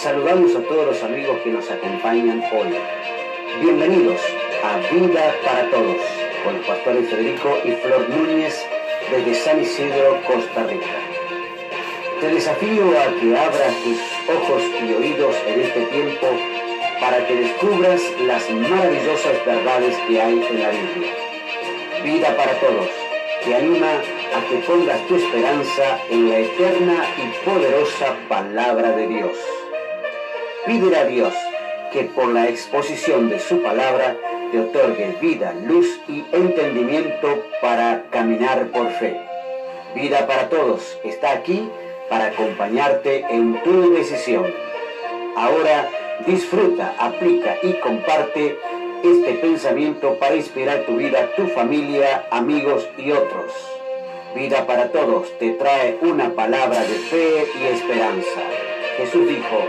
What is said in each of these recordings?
Saludamos a todos los amigos que nos acompañan hoy. Bienvenidos a Vida para Todos, con los pastores Federico y Flor Núñez desde San Isidro, Costa Rica. Te desafío a que abras tus ojos y oídos en este tiempo para que descubras las maravillosas verdades que hay en la Biblia. Vida para Todos te anima a que pongas tu esperanza en la eterna y poderosa palabra de Dios. Pídele a Dios que por la exposición de su palabra te otorgue vida, luz y entendimiento para caminar por fe. Vida para Todos está aquí para acompañarte en tu decisión. Ahora disfruta, aplica y comparte este pensamiento para inspirar tu vida, tu familia, amigos y otros. Vida para Todos te trae una palabra de fe y esperanza. Jesús dijo: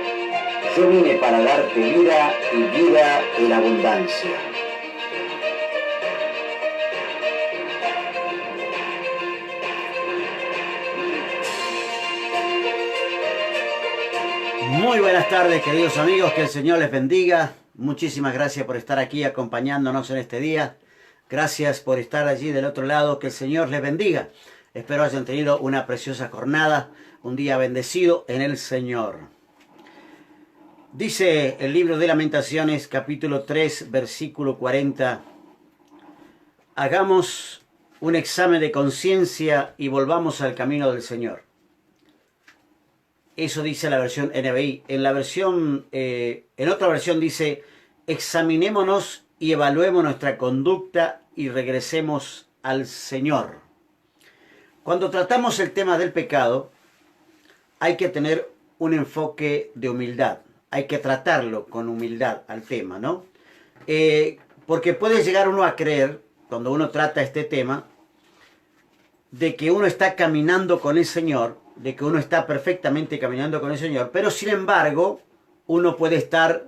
yo vine para darte vida y vida en abundancia. Muy buenas tardes, queridos amigos, que el Señor les bendiga. Muchísimas gracias por estar aquí acompañándonos en este día. Gracias por estar allí del otro lado, que el Señor les bendiga. Espero hayan tenido una preciosa jornada, un día bendecido en el Señor. Dice el libro de Lamentaciones, capítulo 3, versículo 40. Hagamos un examen de conciencia y volvamos al camino del Señor. Eso dice la versión NBI. En otra versión dice: examinémonos y evaluemos nuestra conducta y regresemos al Señor. Cuando tratamos el tema del pecado, hay que tener un enfoque de humildad. Hay que tratarlo con humildad al tema, ¿no? Porque puede llegar uno a creer, cuando uno trata este tema, de que uno está caminando con el Señor, de que uno está perfectamente caminando con el Señor, pero sin embargo, uno puede estar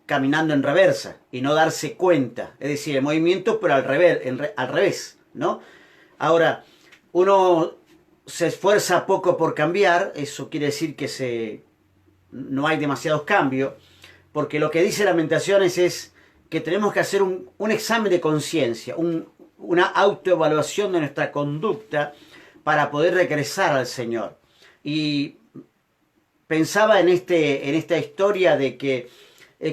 caminando en reversa y no darse cuenta. Es decir, el movimiento, pero al revés, ¿no? Ahora, uno se esfuerza poco por cambiar, eso quiere decir que no hay demasiados cambios, porque lo que dice Lamentaciones es que tenemos que hacer un examen de conciencia, una autoevaluación de nuestra conducta para poder regresar al Señor. Y pensaba en esta historia de que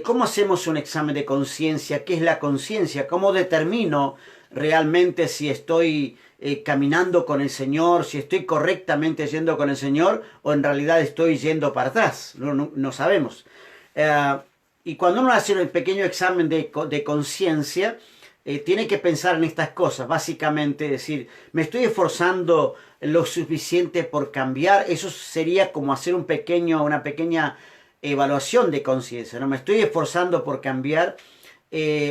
¿cómo hacemos un examen de conciencia? ¿Qué es la conciencia? ¿Cómo determino realmente si estoy caminando con el Señor, si estoy correctamente yendo con el Señor o en realidad estoy yendo para atrás? No sabemos. Y cuando uno hace el pequeño examen de conciencia, tiene que pensar en estas cosas, básicamente decir: ¿me estoy esforzando lo suficiente por cambiar? Eso sería como hacer una pequeña evaluación de conciencia, ¿no? ¿Me estoy esforzando por cambiar?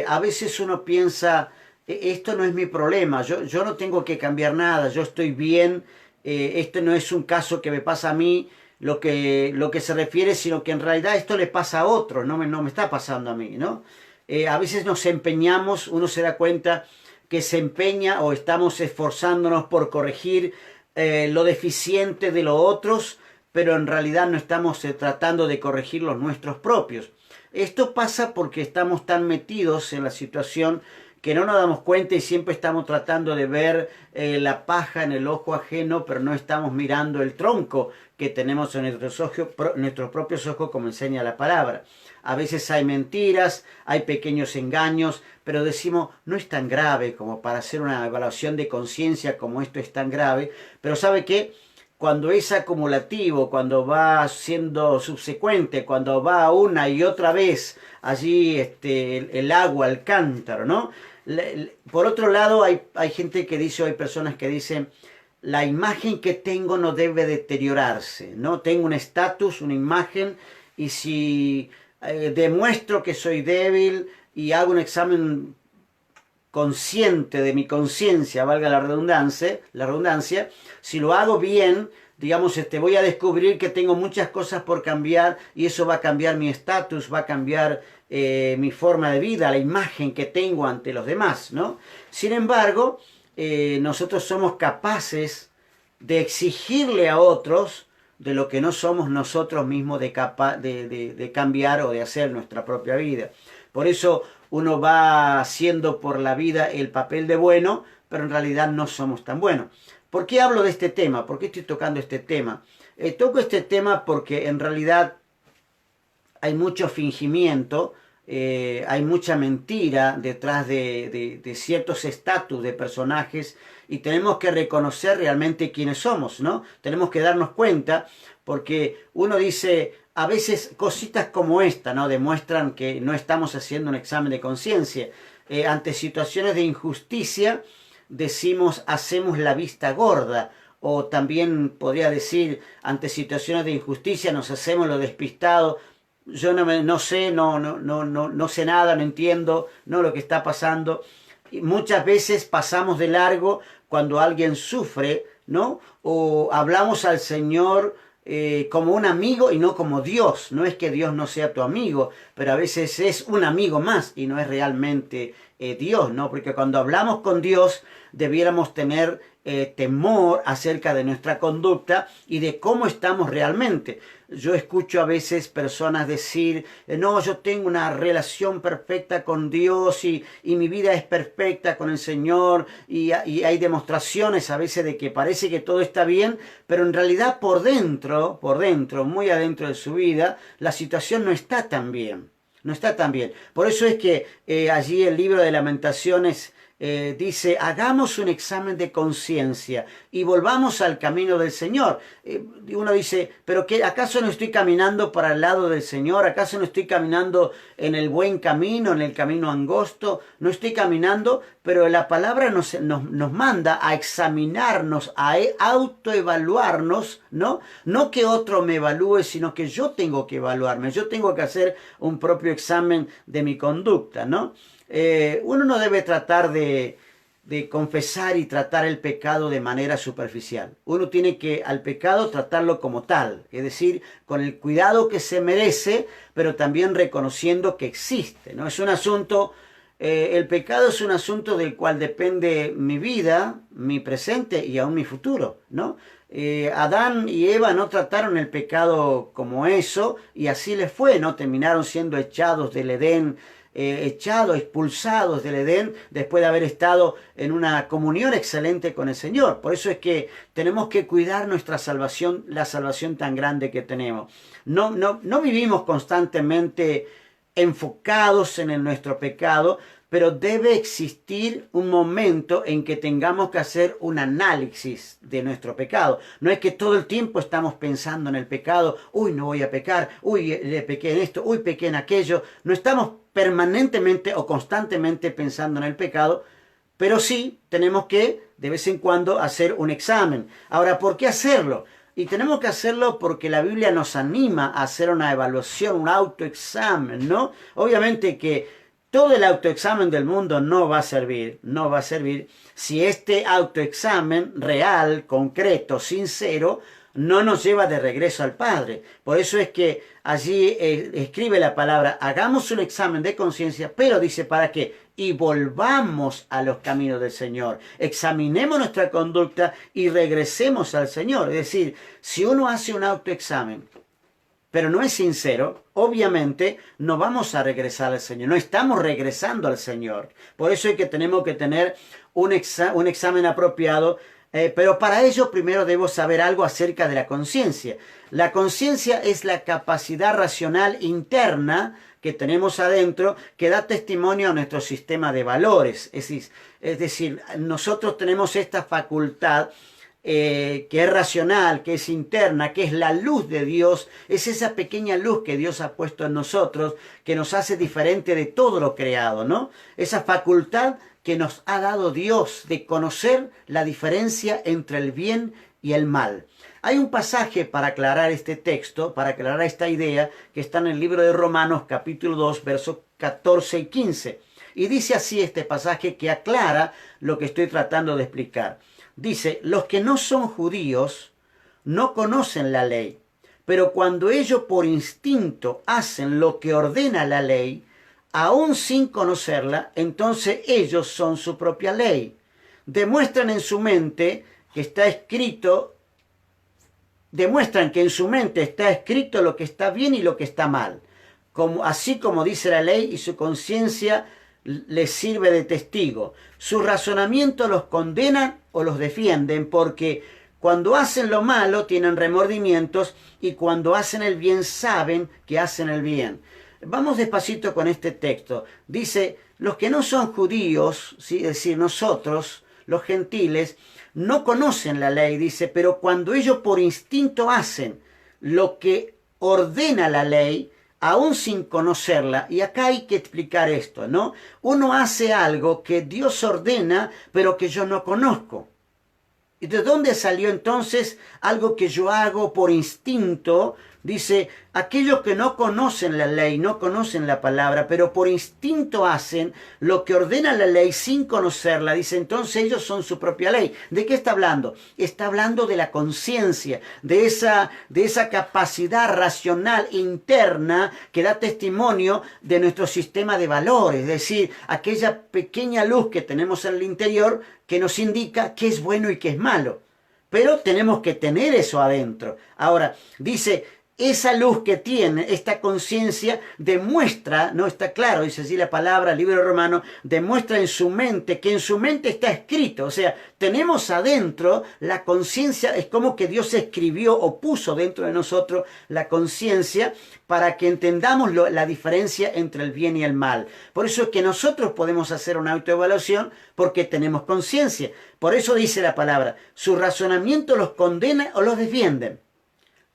A veces uno piensa: esto no es mi problema, yo no tengo que cambiar nada, yo estoy bien, esto no es un caso que me pasa a mí, lo que se refiere, sino que en realidad esto le pasa a otro, no me está pasando a mí, ¿no? A veces nos empeñamos, uno se da cuenta que se empeña o estamos esforzándonos por corregir lo deficiente de los otros, pero en realidad no estamos tratando de corregir los nuestros propios. Esto pasa porque estamos tan metidos en la situación que no nos damos cuenta y siempre estamos tratando de ver la paja en el ojo ajeno, pero no estamos mirando el tronco que tenemos en nuestros propios ojos, como enseña la palabra. A veces hay mentiras, hay pequeños engaños, pero decimos: no es tan grave como para hacer una evaluación de conciencia como esto es tan grave. Pero ¿sabe qué? Cuando es acumulativo, cuando va siendo subsecuente, cuando va una y otra vez allí el agua al cántaro, ¿no? Por otro lado, hay gente que dice, hay personas que dicen: la imagen que tengo no debe deteriorarse, ¿no? Tengo un estatus, una imagen, y si demuestro que soy débil y hago un examen consciente de mi conciencia, valga la redundancia, si lo hago bien, digamos, voy a descubrir que tengo muchas cosas por cambiar y eso va a cambiar mi estatus, va a cambiar mi forma de vida, la imagen que tengo ante los demás, ¿no? Sin embargo, nosotros somos capaces de exigirle a otros de lo que no somos nosotros mismos de cambiar o de hacer nuestra propia vida. Por eso uno va haciendo por la vida el papel de bueno, pero en realidad no somos tan buenos. ¿Por qué hablo de este tema? ¿Por qué estoy tocando este tema? Toco este tema porque en realidad hay mucho fingimiento, hay mucha mentira detrás de ciertos estatus de personajes y tenemos que reconocer realmente quiénes somos, ¿no? Tenemos que darnos cuenta porque uno dice, a veces cositas como esta, ¿no? Demuestran que no estamos haciendo un examen de conciencia. Ante situaciones de injusticia decimos, hacemos la vista gorda. O también podría decir, ante situaciones de injusticia nos hacemos lo despistado. Yo no sé, no sé nada, no entiendo, no lo que está pasando. Y muchas veces pasamos de largo cuando alguien sufre, ¿no? O hablamos al Señor como un amigo y no como Dios. No es que Dios no sea tu amigo, pero a veces es un amigo más y no es realmente Dios, ¿no? Porque cuando hablamos con Dios debiéramos tener temor acerca de nuestra conducta y de cómo estamos realmente. Yo escucho a veces personas decir, no, yo tengo una relación perfecta con Dios y mi vida es perfecta con el Señor y hay demostraciones a veces de que parece que todo está bien, pero en realidad por dentro, muy adentro de su vida, la situación no está tan bien. No está tan bien. Por eso es que allí el libro de Lamentaciones dice, hagamos un examen de conciencia y volvamos al camino del Señor. Uno dice, pero ¿qué, ¿acaso no estoy caminando para el lado del Señor? ¿Acaso no estoy caminando en el buen camino, en el camino angosto? No estoy caminando, pero la palabra nos manda a examinarnos, a autoevaluarnos, ¿no? No que otro me evalúe, sino que yo tengo que evaluarme. Yo tengo que hacer un propio examen de mi conducta, ¿no? Uno no debe tratar de confesar y tratar el pecado de manera superficial. Uno tiene que al pecado tratarlo como tal, es decir, con el cuidado que se merece, pero también reconociendo que existe, ¿no? Es un asunto, el pecado es un asunto del cual depende mi vida, mi presente y aún mi futuro, ¿no? Adán y Eva no trataron el pecado como eso y así les fue, ¿no? Terminaron siendo echados del Edén, expulsados del Edén, después de haber estado en una comunión excelente con el Señor. Por eso es que tenemos que cuidar nuestra salvación, la salvación tan grande que tenemos. No vivimos constantemente enfocados en nuestro pecado, pero debe existir un momento en que tengamos que hacer un análisis de nuestro pecado. No es que todo el tiempo estamos pensando en el pecado, uy, no voy a pecar, uy, le pequé en esto, uy, pequé en aquello. No estamos permanentemente o constantemente pensando en el pecado, pero sí tenemos que de vez en cuando hacer un examen. Ahora, ¿por qué hacerlo? Y tenemos que hacerlo porque la Biblia nos anima a hacer una evaluación, un autoexamen, ¿no? Obviamente que todo el autoexamen del mundo no va a servir si este autoexamen real, concreto, sincero, no nos lleva de regreso al Padre. Por eso es que allí escribe la palabra, hagamos un examen de conciencia, pero dice, ¿para qué? Y volvamos a los caminos del Señor. Examinemos nuestra conducta y regresemos al Señor. Es decir, si uno hace un autoexamen, pero no es sincero, obviamente no vamos a regresar al Señor, no estamos regresando al Señor. Por eso es que tenemos que tener un examen apropiado, pero para ello primero debo saber algo acerca de la conciencia. La conciencia es la capacidad racional interna que tenemos adentro que da testimonio a nuestro sistema de valores. Es decir, nosotros tenemos esta facultad que es racional, que es interna, que es la luz de Dios, es esa pequeña luz que Dios ha puesto en nosotros, que nos hace diferente de todo lo creado, ¿no? Esa facultad que nos ha dado Dios de conocer la diferencia entre el bien y el mal. Hay un pasaje para aclarar este texto, para aclarar esta idea, que está en el libro de Romanos, capítulo 2, versos 14 y 15. Y dice así este pasaje que aclara lo que estoy tratando de explicar. Dice, los que no son judíos no conocen la ley, pero cuando ellos por instinto hacen lo que ordena la ley, aún sin conocerla, entonces ellos son su propia ley. Demuestran en su mente que está escrito demuestran que en su mente está escrito lo que está bien y lo que está mal. Así como dice la ley, y su conciencia les sirve de testigo. Sus razonamientos los condenan o los defienden, porque cuando hacen lo malo tienen remordimientos, y cuando hacen el bien saben que hacen el bien. Vamos despacito con este texto. Dice, los que no son judíos, ¿sí? Es decir, nosotros, los gentiles, no conocen la ley, dice, pero cuando ellos por instinto hacen lo que ordena la ley, aún sin conocerla, y acá hay que explicar esto, ¿no? Uno hace algo que Dios ordena, pero que yo no conozco. ¿Y de dónde salió entonces algo que yo hago por instinto? Dice, aquellos que no conocen la ley, no conocen la palabra, pero por instinto hacen lo que ordena la ley sin conocerla. Dice, entonces ellos son su propia ley. ¿De qué está hablando? Está hablando de la conciencia, de esa capacidad racional interna que da testimonio de nuestro sistema de valores. Es decir, aquella pequeña luz que tenemos en el interior que nos indica qué es bueno y qué es malo. Pero tenemos que tener eso adentro. Ahora, dice, esa luz que tiene, esta conciencia, demuestra, no está claro, dice así la palabra, el libro romano, demuestra en su mente, que en su mente está escrito. O sea, tenemos adentro la conciencia, es como que Dios escribió o puso dentro de nosotros la conciencia para que entendamos la diferencia entre el bien y el mal. Por eso es que nosotros podemos hacer una autoevaluación porque tenemos conciencia. Por eso dice la palabra, su razonamiento los condena o los defienden.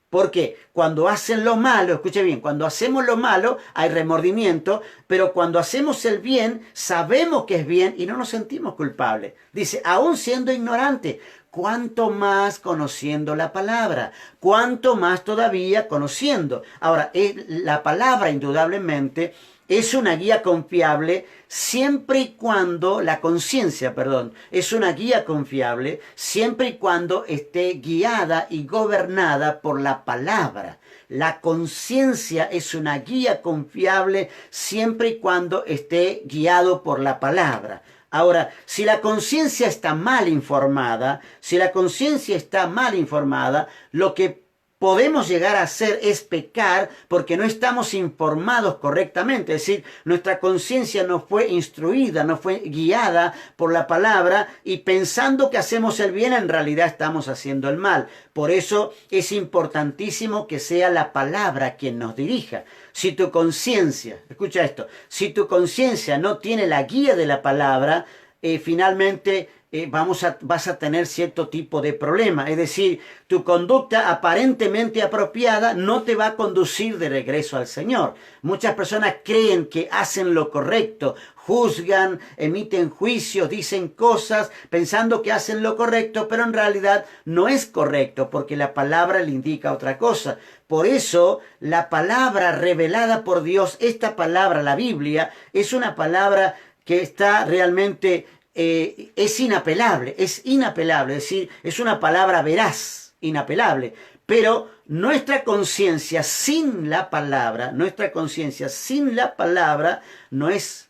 Porque cuando hacen lo malo, escuche bien, cuando hacemos lo malo hay remordimiento, pero cuando hacemos el bien sabemos que es bien y no nos sentimos culpables. Dice, aún siendo ignorante, cuánto más conociendo la palabra, cuánto más todavía conociendo. Ahora, la palabra indudablemente es una guía confiable siempre y cuando, la conciencia, perdón, es una guía confiable siempre y cuando esté guiada y gobernada por la palabra. La conciencia es una guía confiable siempre y cuando esté guiado por la palabra. Ahora, si la conciencia está mal informada, lo que podemos llegar a hacer es pecar porque no estamos informados correctamente. Es decir, nuestra conciencia no fue instruida, no fue guiada por la palabra y pensando que hacemos el bien, en realidad estamos haciendo el mal. Por eso es importantísimo que sea la palabra quien nos dirija. Si tu conciencia, escucha esto, si tu conciencia no tiene la guía de la palabra, finalmente vas a tener cierto tipo de problema. Es decir, tu conducta aparentemente apropiada no te va a conducir de regreso al Señor. Muchas personas creen que hacen lo correcto, juzgan, emiten juicios, dicen cosas pensando que hacen lo correcto, pero en realidad no es correcto porque la palabra le indica otra cosa. Por eso la palabra revelada por Dios, esta palabra, la Biblia, es una palabra que está realmente es inapelable, es decir, es una palabra veraz, inapelable, pero nuestra conciencia sin la palabra no es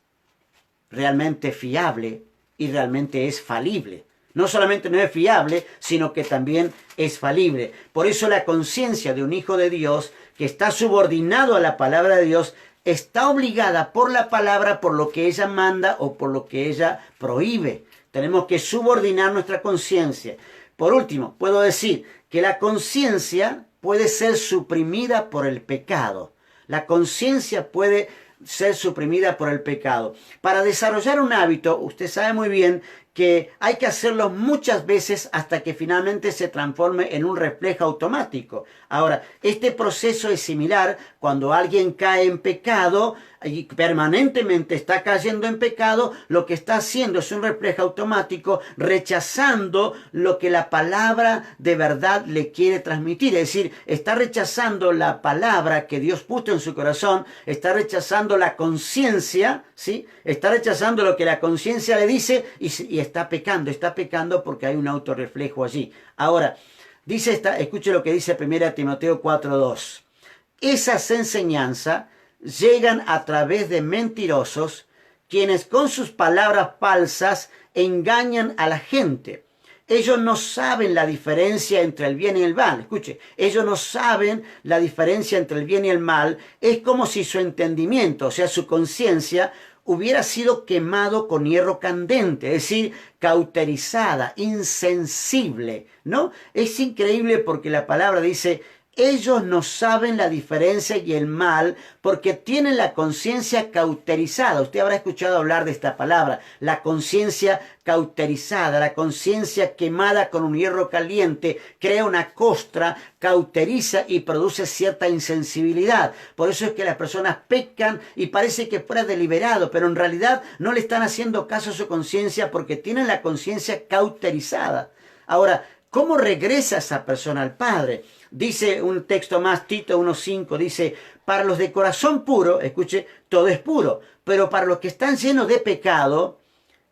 realmente fiable y realmente es falible. No solamente no es fiable, sino que también es falible. Por eso la conciencia de un hijo de Dios que está subordinado a la palabra de Dios está obligada por la palabra, por lo que ella manda o por lo que ella prohíbe. Tenemos que subordinar nuestra conciencia. Por último, puedo decir que la conciencia puede ser suprimida por el pecado. La conciencia puede ser suprimida por el pecado. Para desarrollar un hábito, usted sabe muy bien que hay que hacerlo muchas veces hasta que finalmente se transforme en un reflejo automático. Ahora, este proceso es similar cuando alguien cae en pecado y permanentemente está cayendo en pecado, lo que está haciendo es un reflejo automático, rechazando lo que la palabra de verdad le quiere transmitir. Es decir, está rechazando la palabra que Dios puso en su corazón, está rechazando la conciencia, ¿sí? Está rechazando lo que la conciencia le dice y está pecando porque hay un autorreflejo allí. Ahora, escuche lo que dice 1 Timoteo 4:2. Esas enseñanzas llegan a través de mentirosos, quienes con sus palabras falsas engañan a la gente. Ellos no saben la diferencia entre el bien y el mal. Escuche, ellos no saben la diferencia entre el bien y el mal. Es como si su entendimiento, o sea, su conciencia, hubiera sido quemado con hierro candente, es decir, cauterizada, insensible, ¿no? Es increíble porque la palabra dice: ellos no saben la diferencia y el mal porque tienen la conciencia cauterizada. Usted habrá escuchado hablar de esta palabra, la conciencia cauterizada, la conciencia quemada con un hierro caliente, crea una costra, cauteriza y produce cierta insensibilidad. Por eso es que las personas pecan y parece que fuera deliberado, pero en realidad no le están haciendo caso a su conciencia porque tienen la conciencia cauterizada. Ahora, ¿cómo regresa esa persona al Padre? Dice un texto más, Tito 1:5, dice: para los de corazón puro, escuche, todo es puro, pero para los que están llenos de pecado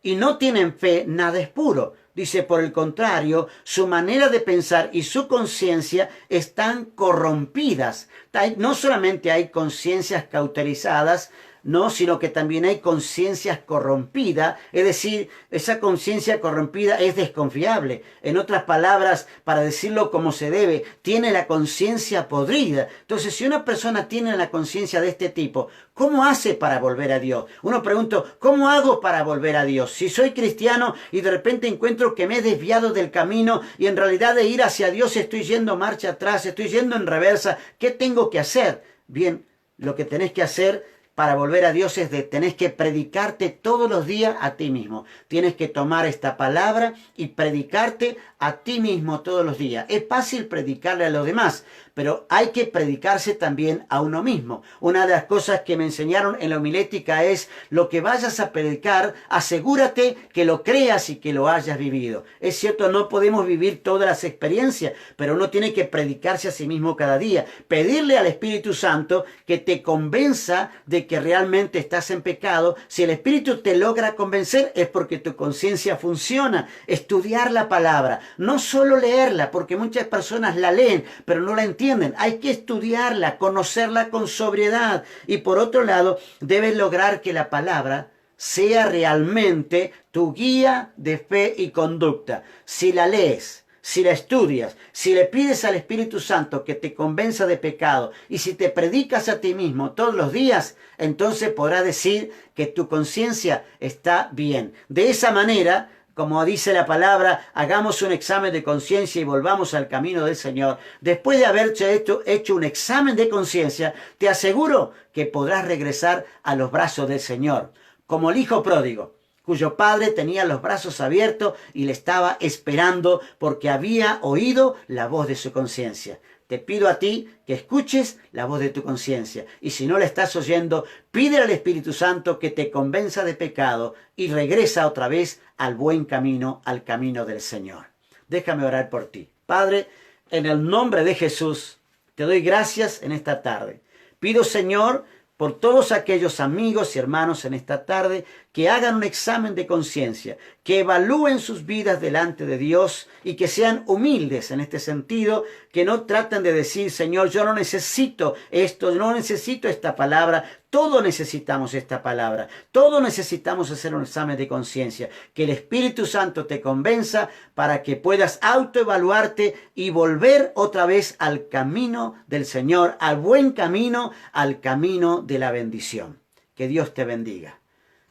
y no tienen fe, nada es puro. Dice, por el contrario, su manera de pensar y su conciencia están corrompidas. No solamente hay conciencias cauterizadas, no, sino que también hay conciencias corrompidas, es decir, esa conciencia corrompida es desconfiable. En otras palabras, para decirlo como se debe, tiene la conciencia podrida. Entonces, si una persona tiene la conciencia de este tipo, ¿cómo hace para volver a Dios? Uno pregunta, ¿cómo hago para volver a Dios? Si soy cristiano y de repente encuentro que me he desviado del camino y en realidad de ir hacia Dios estoy yendo marcha atrás, estoy yendo en reversa, ¿qué tengo que hacer? Bien, lo que tenés que hacer para volver a Dios tenés que predicarte todos los días a ti mismo. Tienes que tomar esta palabra y predicarte a ti mismo todos los días. Es fácil predicarle a los demás, pero hay que predicarse también a uno mismo. Una de las cosas que me enseñaron en la homilética es: lo que vayas a predicar, asegúrate que lo creas y que lo hayas vivido. Es cierto, no podemos vivir todas las experiencias, pero uno tiene que predicarse a sí mismo cada día. Pedirle al Espíritu Santo que te convenza de que realmente estás en pecado. Si el Espíritu te logra convencer, es porque tu conciencia funciona. Estudiar la palabra, no solo leerla, porque muchas personas la leen, pero no la entienden. Hay que estudiarla, conocerla con sobriedad. Y por otro lado, debes lograr que la palabra sea realmente tu guía de fe y conducta. Si la lees, si la estudias, si le pides al Espíritu Santo que te convenza de pecado y si te predicas a ti mismo todos los días, entonces podrás decir que tu conciencia está bien. De esa manera, como dice la palabra, hagamos un examen de conciencia y volvamos al camino del Señor. Después de haber hecho un examen de conciencia, te aseguro que podrás regresar a los brazos del Señor, como el hijo pródigo, cuyo padre tenía los brazos abiertos y le estaba esperando porque había oído la voz de su conciencia. Te pido a ti que escuches la voz de tu conciencia. Y si no la estás oyendo, pídele al Espíritu Santo que te convenza de pecado y regresa otra vez al buen camino, al camino del Señor. Déjame orar por ti. Padre, en el nombre de Jesús, te doy gracias en esta tarde. Pido, Señor, por todos aquellos amigos y hermanos en esta tarde que hagan un examen de conciencia, que evalúen sus vidas delante de Dios y que sean humildes en este sentido, que no traten de decir: Señor, yo no necesito esto, no necesito esta palabra. Todos necesitamos esta palabra, todos necesitamos hacer un examen de conciencia, que el Espíritu Santo te convenza para que puedas autoevaluarte y volver otra vez al camino del Señor, al buen camino, al camino de la bendición. Que Dios te bendiga.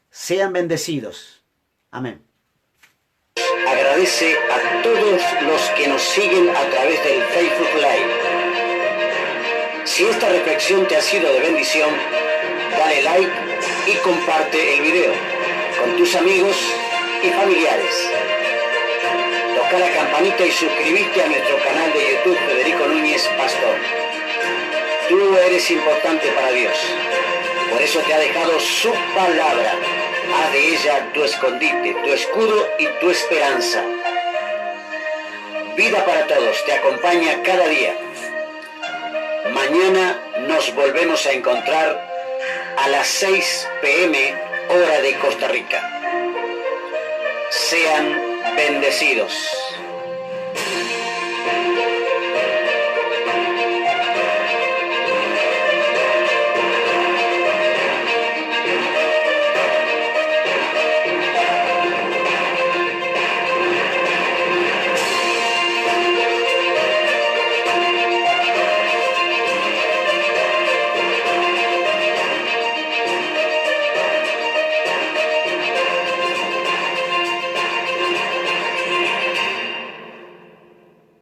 Sean bendecidos. Amén. Agradece a todos los que nos siguen a través del Facebook Live. Si esta reflexión te ha sido de bendición, dale like y comparte el video con tus amigos y familiares. Toca la campanita y suscríbete a nuestro canal de YouTube Federico Núñez Pastor. Tú eres importante para Dios. Por eso te ha dejado su palabra. Haz de ella tu escondite, tu escudo y tu esperanza. Vida para Todos te acompaña cada día. Mañana nos volvemos a encontrar a las 6 p.m. hora de Costa Rica. Sean bendecidos.